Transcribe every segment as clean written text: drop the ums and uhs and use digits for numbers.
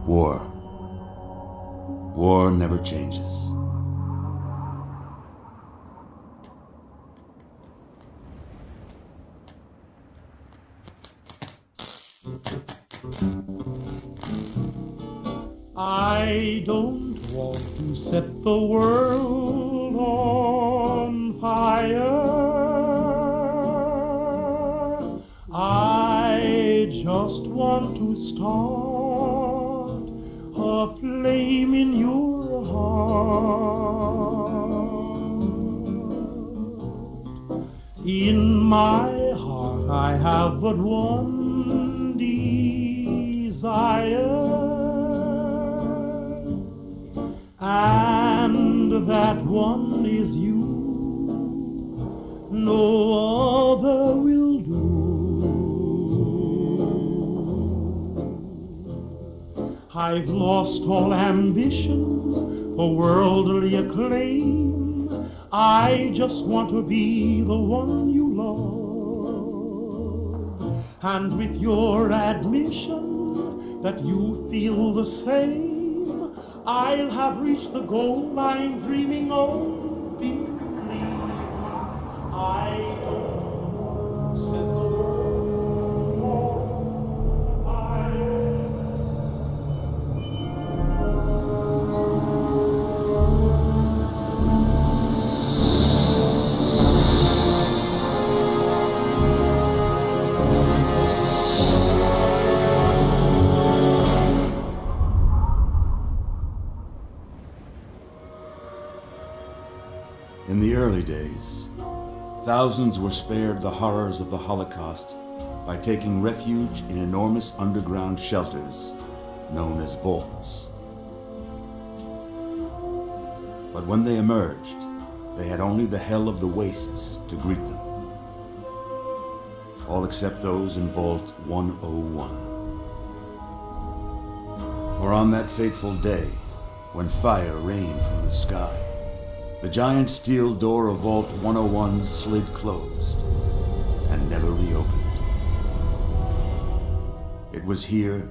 War. War never changes. I don't want to set the world on fire. I just want to start a flame in your heart. In my heart I have but one desire, and that one is you. No other will do. I've lost all ambition for worldly acclaim. I just want to be the one you love. And with your admission that you feel the same, I'll have reached the goal I'm dreaming of. Believe me, I don't set the world on fire. In the early days, thousands were spared the horrors of the Holocaust by taking refuge in enormous underground shelters known as vaults. But when they emerged, they had only the hell of the wastes to greet them. All except those in Vault 101. For on that fateful day, when fire rained from the sky, the giant steel door of Vault 101 slid closed and never reopened. It was here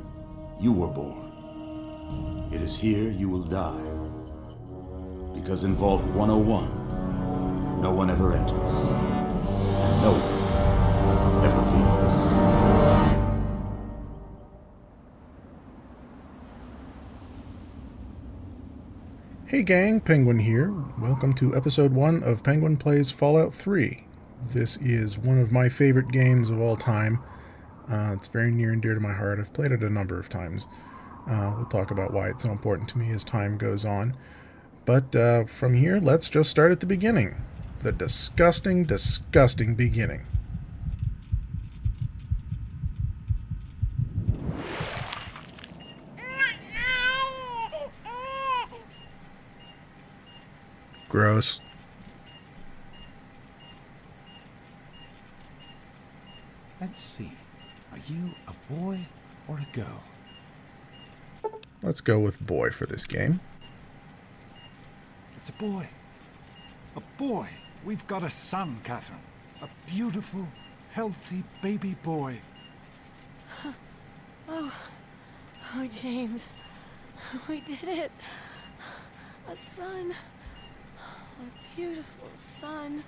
you were born. It is here you will die. Because in Vault 101, no one ever enters, and no one ever leaves. Hey gang, Penguin here. Welcome to episode 1 of Penguin Plays Fallout 3. This is one of my favorite games of all time. It's very near and dear to my heart. I've played it a number of times. We'll talk about why it's so important to me as time goes on. But from here, let's just start at the beginning. The disgusting, disgusting beginning. Gross. Let's see. Are you a boy or a girl? Let's go with boy for this game. It's a boy. A boy. We've got a son, Catherine. A beautiful, healthy baby boy. Oh, James. We did it. A son. A beautiful son.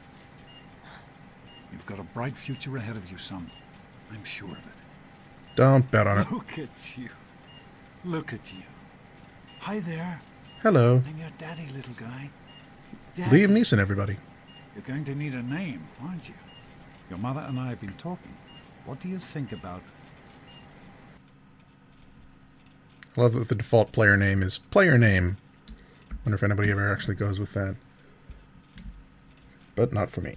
You've got a bright future ahead of you, son. I'm sure of it. Don't bet on it. Look at you. Look at you. Hi there. Hello. I'm your daddy, little guy. Daddy. Liam Neeson, everybody. You're going to need a name, aren't you? Your mother and I have been talking. What do you think about... I love that the default player name is player name. Wonder if anybody ever actually goes with that. But not for me.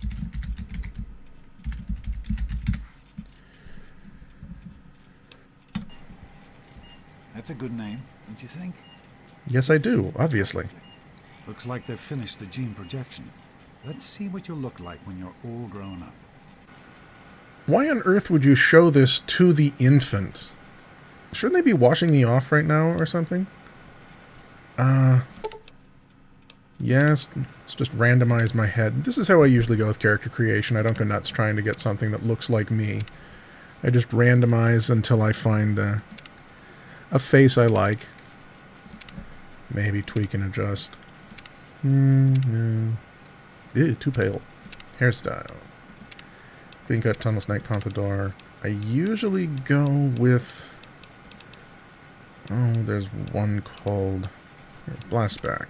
That's a good name, don't you think? Yes, I do, obviously. Looks like they've finished the gene projection. Let's see what you'll look like when you're all grown up. Why on earth would you show this to the infant? Shouldn't they be washing me off right now or something? Yes, let's just randomize my head. This is how I usually go with character creation. I don't go nuts trying to get something that looks like me. I just randomize until I find a face I like. Maybe tweak and adjust. No. Ew, too pale. Hairstyle. Clean cut, tunnel snake, pompadour. I usually go with... Oh, there's one called... Blastback.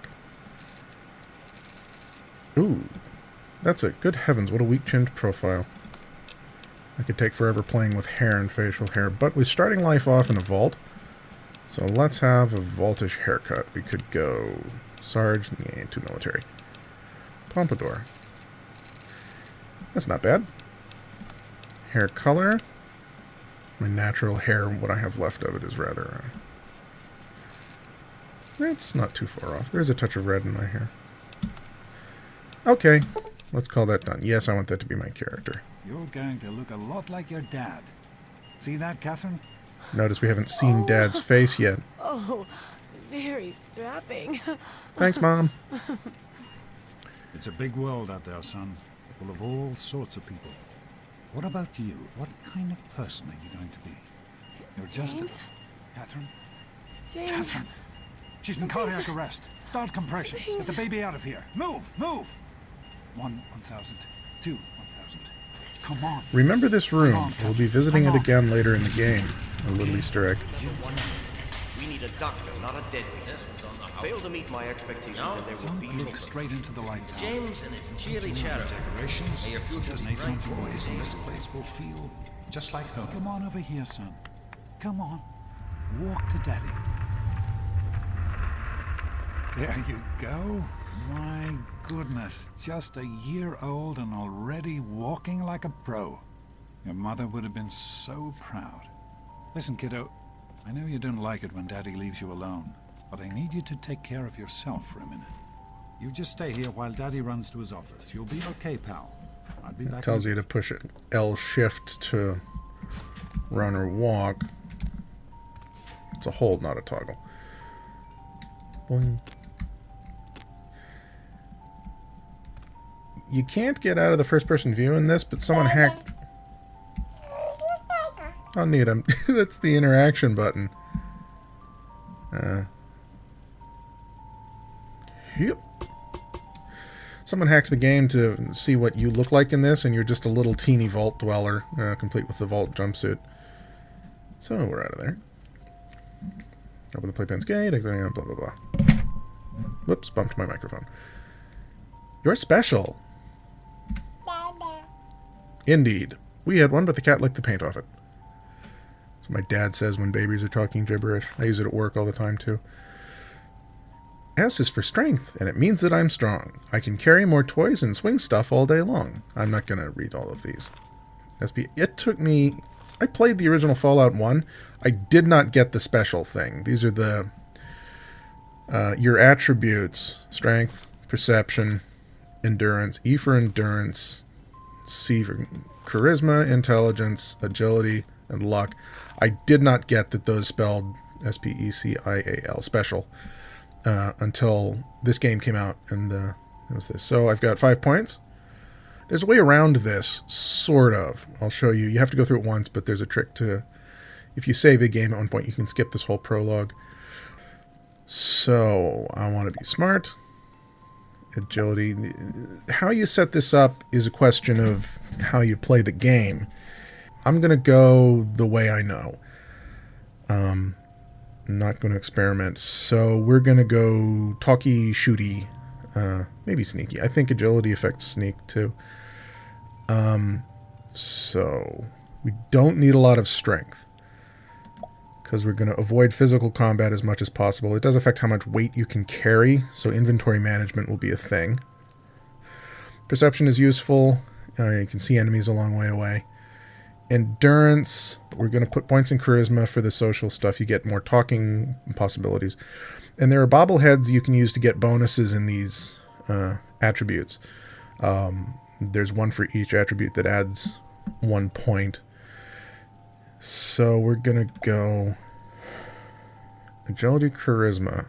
Ooh. That's it. Good heavens, what a weak-chinned profile. I could take forever playing with hair and facial hair, but we're starting life off in a vault. So let's have a vaultish haircut. We could go Sarge, yeah, too military. Pompadour. That's not bad. Hair color. My natural hair, what I have left of it, is rather... that's not too far off. There's a touch of red in my hair. Okay, let's call that done. Yes, I want that to be my character. You're going to look a lot like your dad. See that, Catherine? Notice we haven't seen Dad's face yet. Oh, very strapping. Thanks, Mom. It's a big world out there, son. Full of all sorts of people. What about you? What kind of person are you going to be? You're just James? Catherine? James. Catherine! She's in cardiac arrest. Start compressions. Get the baby out of here. Move! Move! 1,000. 2, 1,000. Come on. Remember this room. Come on, We'll be visiting come it on. again later in the game. A little Easter egg. We need a doctor, not a dead witness. Fail to meet my expectations and there will be Don't look trouble. straight into the light. Tower. James and his cheery chatter. Decorations. May your future Donate bright some for toys, and days. this place will feel just like home. Come on over here, son. Come on. Walk to Daddy. There you go. My goodness, just a year old and already walking like a pro. Your mother would have been so proud. Listen, kiddo, I know you don't like it when Daddy leaves you alone, but I need you to take care of yourself for a minute. You just stay here while Daddy runs to his office. You'll be okay, pal. I'll be back. It tells you to push L shift to run or walk. It's a hold, not a toggle. Boing. You can't get out of the first-person view in this, but someone hacked... Oh, neat. That's the interaction button. Yep. Someone hacked the game to see what you look like in this, and you're just a little teeny vault dweller, complete with the vault jumpsuit. So we're out of there. Open the playpen's gate, blah, blah, blah. Whoops, bumped my microphone. You're special. Indeed. We had one, but the cat licked the paint off it. That's what my dad says when babies are talking gibberish. I use it at work all the time, too. S is for strength, and it means that I'm strong. I can carry more toys and swing stuff all day long. I'm not going to read all of these. SP. It took me... I played the original Fallout 1. I did not get the special thing. These are the... your attributes. Strength, perception, endurance. E for endurance. C for charisma, intelligence, agility, and luck. I did not get that those spelled S-P-E-C-I-A-L, special, until this game came out, and it was this. So I've got 5 points. There's a way around this, sort of. I'll show you. You have to go through it once, but there's a trick to... If you save a game at one point, you can skip this whole prologue. So I want to be smart. Agility. How you set this up is a question of how you play the game. I'm going to go the way I know. I'm not going to experiment. So we're going to go talky, shooty, maybe sneaky. I think agility affects sneak too. So we don't need a lot of strength, because we're going to avoid physical combat as much as possible. It does affect how much weight you can carry, so inventory management will be a thing. Perception is useful. You can see enemies a long way away. Endurance, we're going to put points in charisma for the social stuff. You get more talking possibilities. And there are bobbleheads you can use to get bonuses in these attributes. There's one for each attribute that adds 1 point. So we're going to go agility, charisma,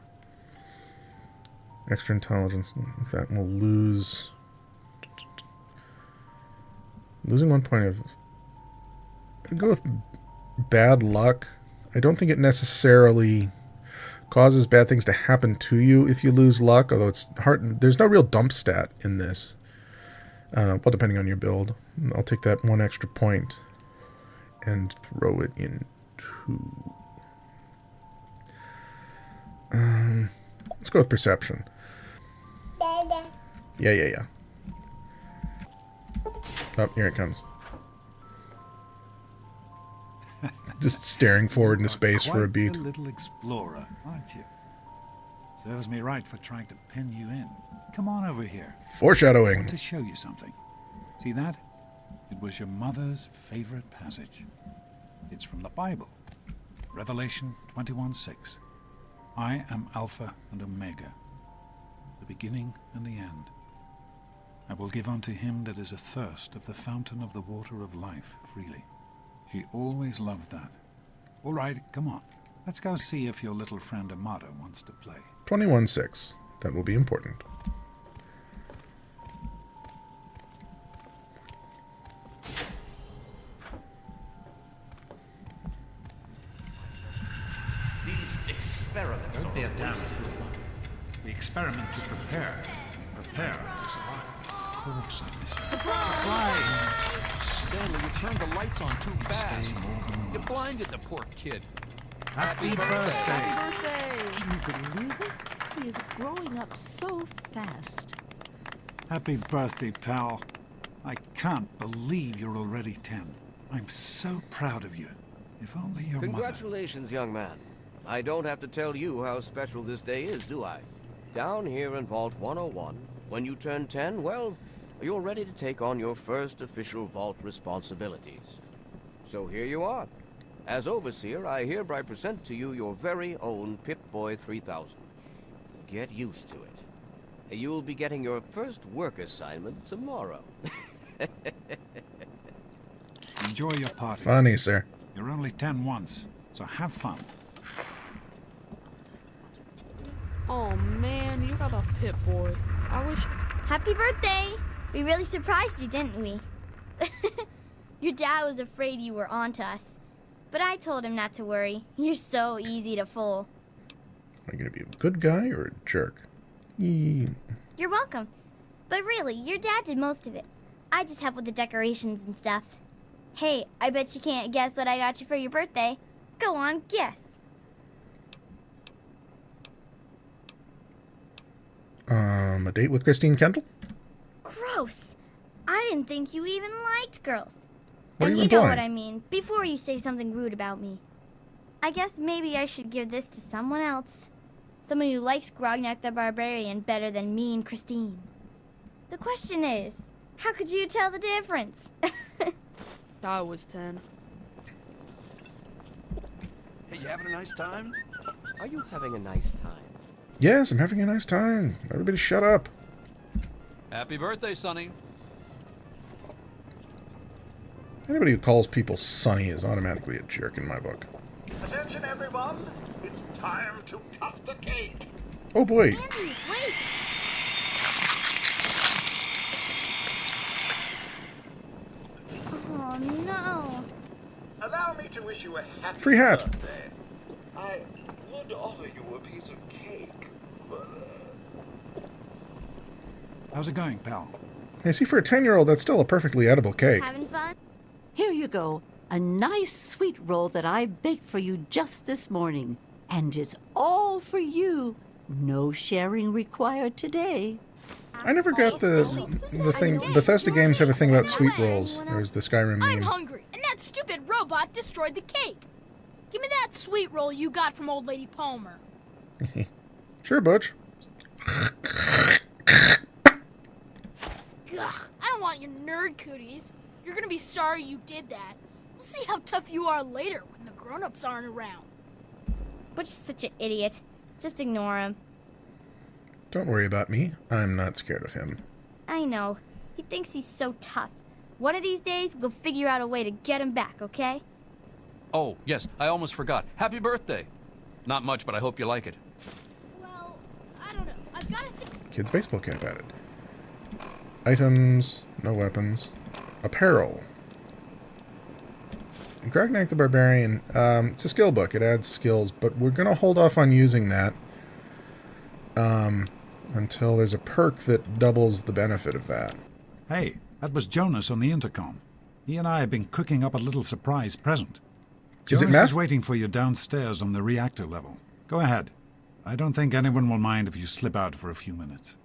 extra intelligence. That will lose... Losing 1 point of... I'd go with bad luck. I don't think it necessarily causes bad things to happen to you if you lose luck, although it's hard. There's no real dump stat in this. Well, depending on your build. I'll take that 1 extra point and throw it into... let's go with perception. Yeah. Oh, here it comes. Just staring forward into space for a beat. Quite a little explorer, aren't you? Serves me right for trying to pin you in. Come on over here. I Foreshadowing. want to show you something. See that? It was your mother's favorite passage. It's from the Bible. Revelation 21:6. I am Alpha and Omega, the beginning and the end. I will give unto him that is athirst of the fountain of the water of life freely. She always loved that. All right, come on. Let's go see if your little friend Amata wants to play. 21-6. That will be important. These experiments Don't be a are damn wasted. fool. The experiment to prepare to survive. Of course I miss you. Stanley, you turned the lights on too fast. You blinded the poor kid. Happy birthday. Can you believe it? He is growing up so fast. Happy birthday, pal. I can't believe you're already 10. I'm so proud of you. If only your mother... Congratulations, young man. I don't have to tell you how special this day is, do I? Down here in Vault 101, when you turn 10, well, you're ready to take on your first official Vault responsibilities. So here you are. As Overseer, I hereby present to you your very own Pip-Boy 3000. Get used to it. You'll be getting your first work assignment tomorrow. Enjoy your party. Funny, sir. You're only 10 once, so have fun. Oh man, you got a Pip-Boy. I wish... Happy birthday! We really surprised you, didn't we? Your dad was afraid you were onto us. But I told him not to worry. You're so easy to fool. Are you going to be a good guy or a jerk? You're welcome. But really, your dad did most of it. I just help with the decorations and stuff. Hey, I bet you can't guess what I got you for your birthday. Go on, guess. A date with Christine Kendall? Gross. I didn't think you even liked girls. What are And you you know implying? what I mean, before you say something rude about me. I guess maybe I should give this to someone else. Someone who likes Grognak the Barbarian better than me and Christine. The question is, how could you tell the difference? I was 10. Hey, you having a nice time? Are you having a nice time? Yes, I'm having a nice time. Everybody shut up. Happy birthday, Sonny. Anybody who calls people Sonny is automatically a jerk in my book. Attention, everyone! It's time to cut the cake! Oh boy. Andy, wait! Oh no. Allow me to wish you a happy Free hat. birthday. I would offer you a piece of cake, but How's it going, pal? Hey, see, for a 10-year-old, that's still a perfectly edible cake. Having fun? Here you go. A nice sweet roll that I baked for you just this morning. And it's all for you. No sharing required today. I never got the thing. Bethesda games have a thing about sweet rolls. There's the Skyrim I'm meme. hungry, and that stupid robot destroyed the cake. Give me that sweet roll you got from old lady Palmer. Sure, Butch. Ugh, I don't want your nerd cooties. You're gonna be sorry you did that. We'll see how tough you are later when the grown-ups aren't around. Butch is such an idiot. Just ignore him. Don't worry about me. I'm not scared of him. I know. He thinks he's so tough. One of these days, we'll figure out a way to get him back, okay? Oh, yes, I almost forgot. Happy birthday. Not much, but I hope you like it. Well, I don't know. I've got to think. Kids baseball camp added. Items, no weapons. Apparel. Grognak the Barbarian, it's a skill book. It adds skills, but we're going to hold off on using that until there's a perk that doubles the benefit of that. Hey, that was Jonas on the intercom. He and I have been cooking up a little surprise present. Jonas is waiting for you downstairs on the reactor level. Go ahead. I don't think anyone will mind if you slip out for a few minutes.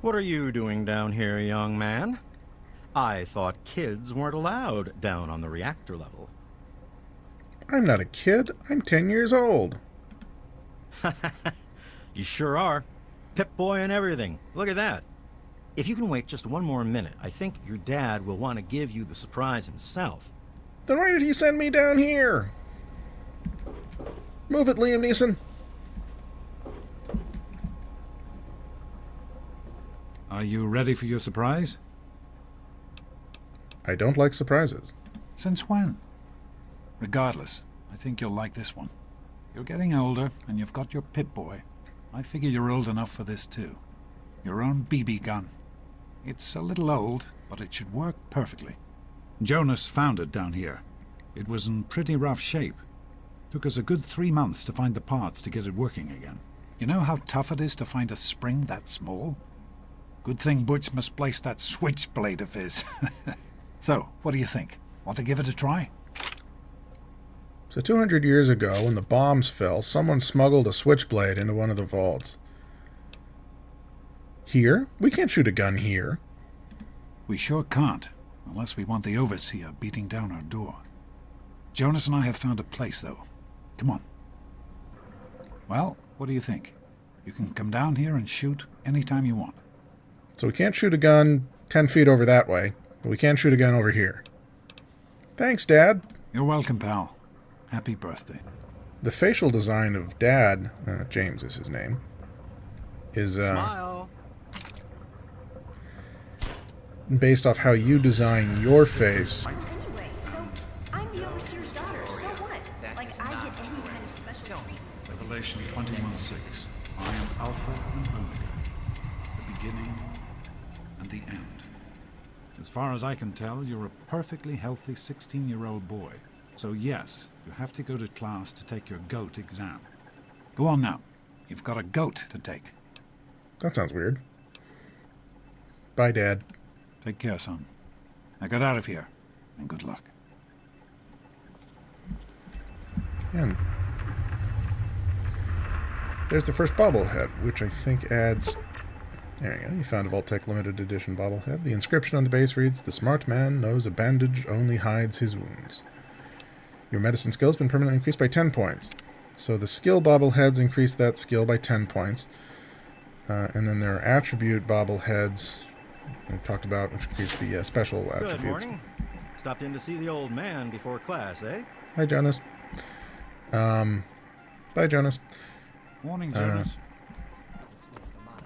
What are you doing down here, young man? I thought kids weren't allowed down on the reactor level. I'm not a kid. I'm 10 years old. You sure are. Pip-Boy and everything. Look at that. If you can wait just one more minute, I think your dad will want to give you the surprise himself. Then why did he send me down here? Move it, Liam Neeson. Are you ready for your surprise? I don't like surprises. Since when? Regardless, I think you'll like this one. You're getting older, and you've got your Pip-Boy. I figure you're old enough for this too. Your own BB gun. It's a little old, but it should work perfectly. Jonas found it down here. It was in pretty rough shape. Took us a good 3 months to find the parts to get it working again. You know how tough it is to find a spring that small? Good thing Butch misplaced that switchblade of his. So, what do you think? Want to give it a try? So 200 years ago, when the bombs fell, someone smuggled a switchblade into one of the vaults. Here? We can't shoot a gun here. We sure can't, unless we want the Overseer beating down our door. Jonas and I have found a place, though. Come on. Well, what do you think? You can come down here and shoot anytime you want. So we can't shoot a gun 10 feet over that way, but we can shoot a gun over here. Thanks, Dad. You're welcome, pal. Happy birthday. The facial design of Dad, James is his name, is Smile. based off how you design your face. Anyway, so I'm the Overseer's daughter, so what? Like, I get any kind of special treatment. Revelation 21:6. I am Alpha and Omega, the beginning and the end. As far as I can tell, you're a perfectly healthy 16-year-old boy. So yes, you have to go to class to take your GOAT exam. Go on now. You've got a GOAT to take. That sounds weird. Bye, Dad. Take care, son. Now get out of here, and good luck. And there's the first bobblehead, which I think adds... There you go. You found a Vault-Tec limited edition bobblehead. The inscription on the base reads, "The smart man knows a bandage only hides his wounds." Your medicine skill has been permanently increased by 10 points. So the skill bobbleheads increase that skill by 10 points. And then there are attribute bobbleheads we talked about, which increase the special attributes. Good morning. Stopped in to see the old man before class, eh? Hi, Jonas. Bye, Jonas. Morning, Jonas.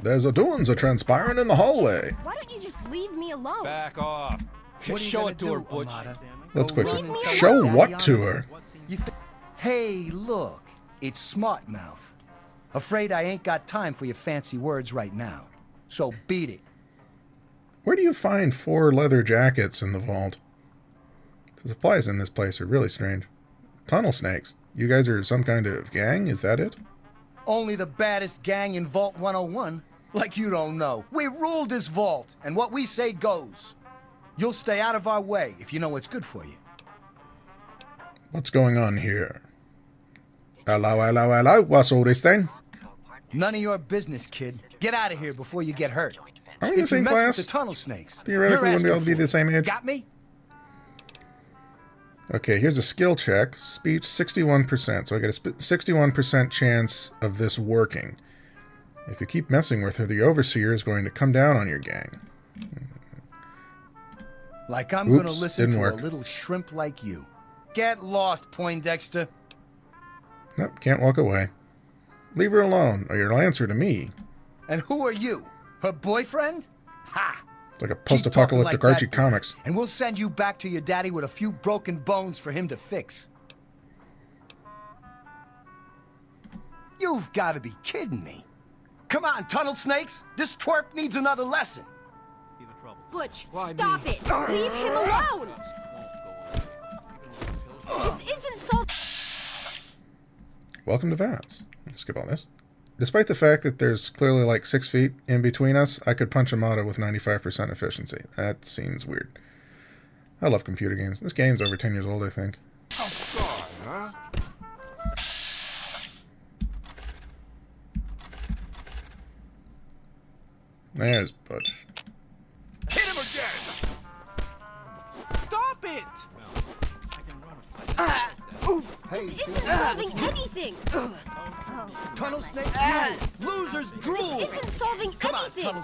There's a doings a transpiring in the hallway. Why don't you just leave me alone? Back off. What Show it to her, Butch. Let's quick. Show what to her? Hey, look. It's Smart Mouth. Afraid I ain't got time for your fancy words right now. So beat it. Where do you find 4 leather jackets in the vault? The supplies in this place are really strange. Tunnel snakes. You guys are some kind of gang? Is that it? Only the baddest gang in Vault 101. Like you don't know. We ruled this vault, and what we say goes. You'll stay out of our way if you know what's good for you. What's going on here? Hello, hello, hello. What's all this thing? None of your business, kid. Get out of here before you get hurt. Are we in the same class? With the tunnel snakes. Theoretically, wouldn't we all be the same age? Got me? Okay, here's a skill check. Speech, 61%. So I get a 61% chance of this working. If you keep messing with her, the Overseer is going to come down on your gang. Like I'm going to listen to work. a little shrimp like you. Get lost, Poindexter. Nope, can't walk away. Leave her alone, or you'll answer to me. And who are you? Her boyfriend? Ha! It's like a post-apocalyptic like Archie comics. And we'll send you back to your daddy with a few broken bones for him to fix. You've got to be kidding me. Come on, tunnel snakes. This twerp needs another lesson. Butch, stop it! Leave him alone! This isn't so... Welcome to Vats. Skip all this. Despite the fact that there's clearly like 6 feet in between us, I could punch Amata with 95% efficiency. That seems weird. I love computer games. This game's over 10 years old, I think. Oh, God, huh? There's Butch. Hit him again! Stop it! This isn't solving anything! Tunnel snakes rule! Losers drool! This isn't solving anything!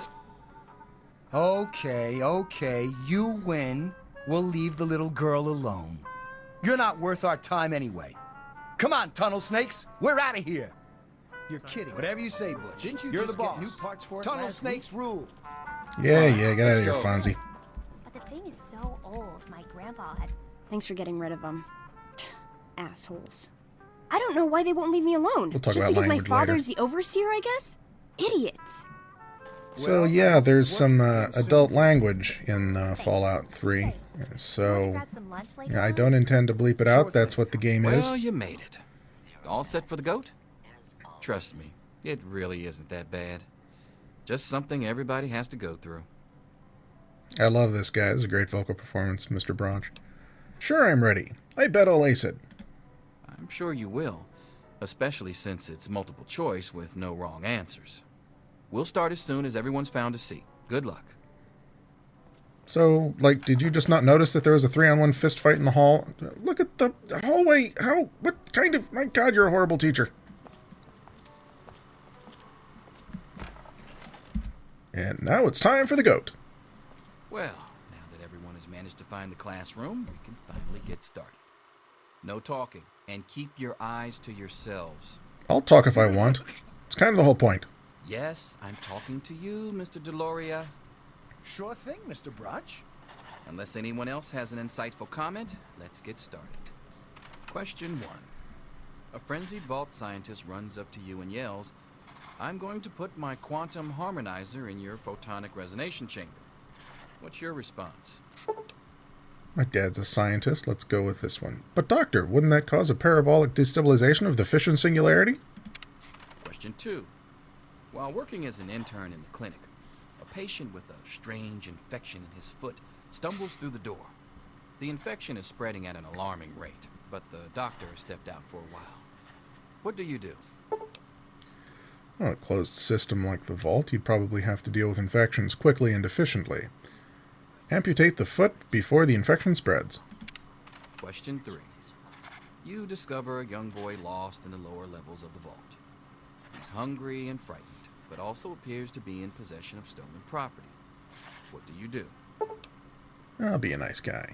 Okay, you win. We'll leave the little girl alone. You're not worth our time anyway. Come on, tunnel snakes, we're out of here. You're kidding. Whatever you say, Butch. Didn't you You're just the get boss. new parts for it Tunnel last snakes rule. Yeah, get out of here, Fonzie. But the thing is so old, my grandpa had... Thanks for getting rid of them. Assholes. I don't know why they won't leave me alone. We'll talk Just about because my language father's later. the overseer, I guess? Idiots. So yeah, there's some adult language in Fallout 3. So yeah, I don't intend to bleep it out. That's what the game is. Well, you made it. All set for the goat? Trust me, it really isn't that bad. Just something everybody has to go through. I love this guy. This is a great vocal performance, Mr. Branch. Sure, I'm ready. I bet I'll ace it. I'm sure you will, especially since it's multiple choice with no wrong answers. We'll start as soon as everyone's found a seat. Good luck. So, like, did you just not notice that there was a 3-on-1 fist fight in the hall? Look at the hallway. How? What kind of... My God, you're a horrible teacher. And now it's time for the goat. Well, now that everyone has managed to find the classroom, we can finally get started. No talking, and keep your eyes to yourselves. I'll talk if I want. It's kind of the whole point. Yes, I'm talking to you, Mr. Deloria. Sure thing, Mr. Branch. Unless anyone else has an insightful comment, let's get started. Question 1. A frenzied vault scientist runs up to you and yells, "I'm going to put my quantum harmonizer in your photonic resonation chamber." What's your response? My dad's a scientist. Let's go with this one. But doctor, wouldn't that cause a parabolic destabilization of the fission singularity? Question 2. While working as an intern in the clinic, a patient with a strange infection in his foot stumbles through the door. The infection is spreading at an alarming rate, but the doctor stepped out for a while. What do you do? Well, a closed system like the vault, you'd probably have to deal with infections quickly and efficiently. Amputate the foot before the infection spreads. Question 3. You discover a young boy lost in the lower levels of the vault. He's hungry and frightened, but also appears to be in possession of stolen property. What do you do? I'll be a nice guy.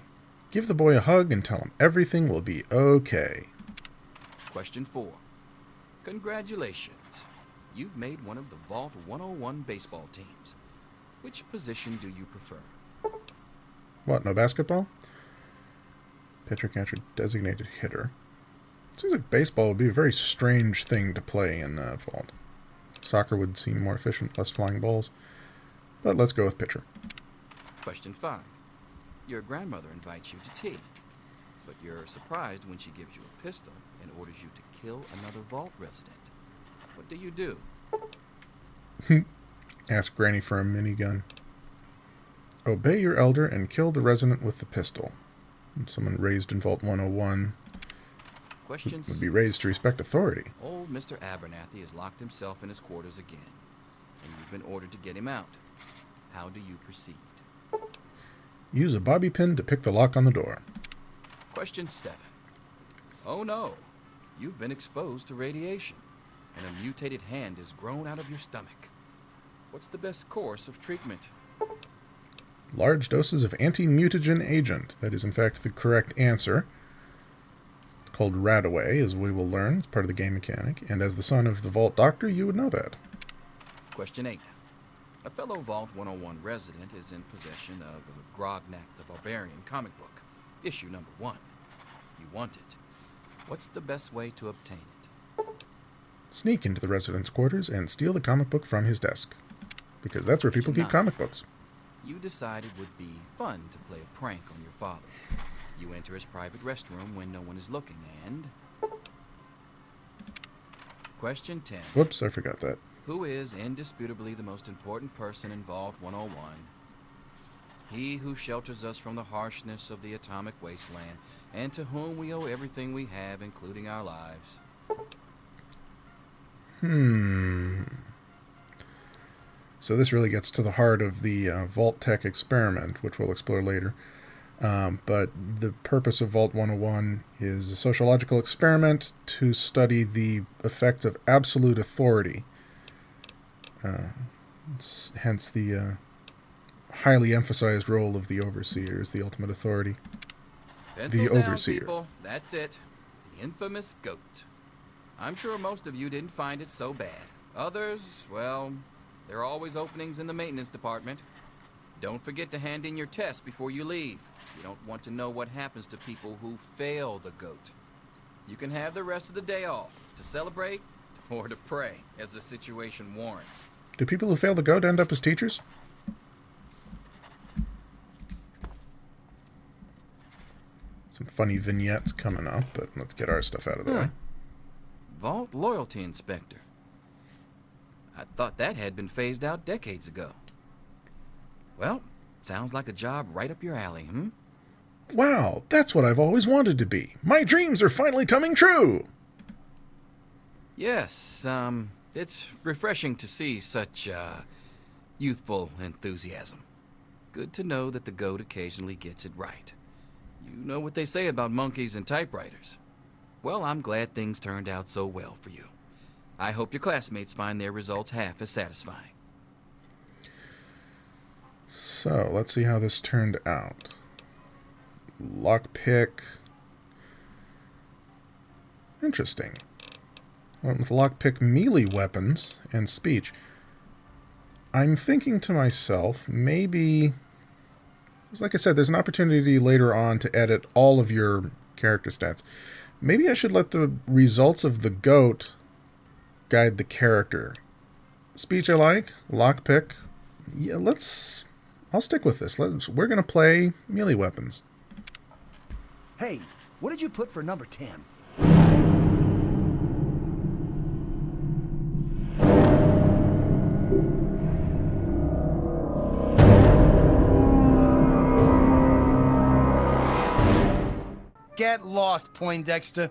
Give the boy a hug and tell him everything will be okay. Question 4. Congratulations. You've made one of the Vault 101 baseball teams. Which position do you prefer? What, no basketball? Pitcher, catcher, designated hitter. Seems like baseball would be a very strange thing to play in Vault. Soccer would seem more efficient, less flying balls. But let's go with pitcher. Question 5. Your grandmother invites you to tea, but you're surprised when she gives you a pistol and orders you to kill another Vault resident. What do you do? Ask Granny for a minigun. Obey your elder and kill the resident with the pistol. And someone raised in Vault 101 Question would be raised to respect authority. Old Mr. Abernathy has locked himself in his quarters again, and you've been ordered to get him out. How do you proceed? Use a bobby pin to pick the lock on the door. Question 7. Oh no, you've been exposed to radiation, and a mutated hand has grown out of your stomach. What's the best course of treatment? Large doses of anti-mutagen agent. That is, in fact, the correct answer. It's called Radaway, as we will learn. It's part of the game mechanic. And as the son of the Vault Doctor, you would know that. Question 8. A fellow Vault 101 resident is in possession of a Grognak the Barbarian comic book, issue number 1. You want it. What's the best way to obtain it? Sneak into the resident's quarters and steal the comic book from his desk. Because that's where people keep comic books. You decided it would be fun to play a prank on your father. You enter his private restroom when no one is looking, and... Question 10. Whoops, I forgot that. Who is indisputably the most important person in Vault 101? He who shelters us from the harshness of the atomic wasteland, and to whom we owe everything we have, including our lives. So this really gets to the heart of the Vault Tech experiment, which we'll explore later. But the purpose of Vault 101 is a sociological experiment to study the effects of absolute authority. Hence the highly emphasized role of the overseer as the ultimate authority. Pencils the down, overseer. People. That's it. The infamous goat. I'm sure most of you didn't find it so bad. Others, well, there are always openings in the maintenance department. Don't forget to hand in your test before you leave. You don't want to know what happens to people who fail the goat. You can have the rest of the day off to celebrate or to pray, as the situation warrants. Do people who fail the goat end up as teachers? Some funny vignettes coming up, but let's get our stuff out of the way. Vault Loyalty Inspector. I thought that had been phased out decades ago. Well, sounds like a job right up your alley, Wow, that's what I've always wanted to be. My dreams are finally coming true! Yes, it's refreshing to see such, youthful enthusiasm. Good to know that the goat occasionally gets it right. You know what they say about monkeys and typewriters. Well, I'm glad things turned out so well for you. I hope your classmates find their results half as satisfying. So, let's see how this turned out. Lockpick. Interesting. Went with lockpick melee weapons and speech. I'm thinking to myself, maybe... Like I said, there's an opportunity later on to edit all of your character stats. Maybe I should let the results of the goat guide the character. Speech I like. Lockpick. Yeah, I'll stick with this. We're going to play melee weapons. Hey, what did you put for number 10? Get lost, Poindexter.